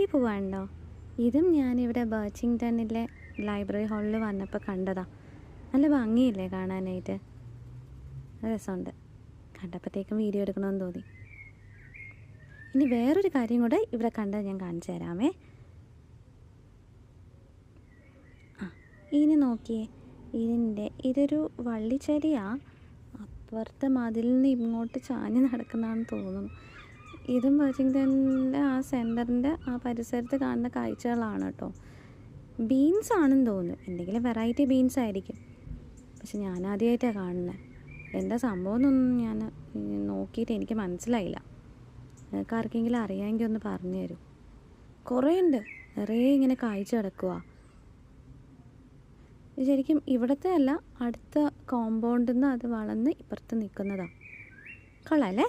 ഈ പൂവാണല്ലോ, ഇതും ഞാനിവിടെ ബർച്ചിങ്ടണിലെ ലൈബ്രറി ഹാളിൽ വന്നപ്പോൾ കണ്ടതാ. നല്ല ഭംഗിയില്ലേ കാണാനായിട്ട്, രസമുണ്ട്. കണ്ടപ്പോഴത്തേക്കും വീഡിയോ എടുക്കണമെന്ന് തോന്നി. ഇനി വേറൊരു കാര്യം കൂടെ ഇവിടെ കണ്ടത് ഞാൻ കാണിച്ചു തരാമേ. ഇനി നോക്കിയേ, ഇതൊരു വള്ളിച്ചെടിയാണ്. അപ്പുറത്തെ മതിലിൽ നിന്ന് ഇങ്ങോട്ട് ചാഞ്ഞ് നടക്കുന്നതാണെന്ന് തോന്നുന്നു. ഇതും ബർച്ചിങ്ടണിൻ്റെ ആ സെൻറ്ററിൻ്റെ ആ പരിസരത്ത് കാണുന്ന കാഴ്ചകളാണ് കേട്ടോ. ബീൻസ് ആണെന്ന് തോന്നുന്നു, എന്തെങ്കിലും വെറൈറ്റി ബീൻസ് ആയിരിക്കും. പക്ഷെ ഞാൻ ആദ്യമായിട്ടാണ് കാണുന്നത്. എന്താ സംഭവം എന്നൊന്നും ഞാൻ നോക്കിയിട്ട് എനിക്ക് മനസ്സിലായില്ല. നിങ്ങൾക്ക് ആർക്കെങ്കിലും അറിയാമെങ്കിൽ ഒന്ന് പറഞ്ഞു തരും. കുറേ ഉണ്ട്, നിറയെ ഇങ്ങനെ കായ്ച്ചു കിടക്കുക. ശരിക്കും ഇവിടുത്തെ അല്ല, അടുത്ത കോമ്പൗണ്ടിൽ നിന്ന് അത് വളർന്ന് ഇപ്പുറത്ത് നിൽക്കുന്നതാണ്. കൊള്ളാം അല്ലേ?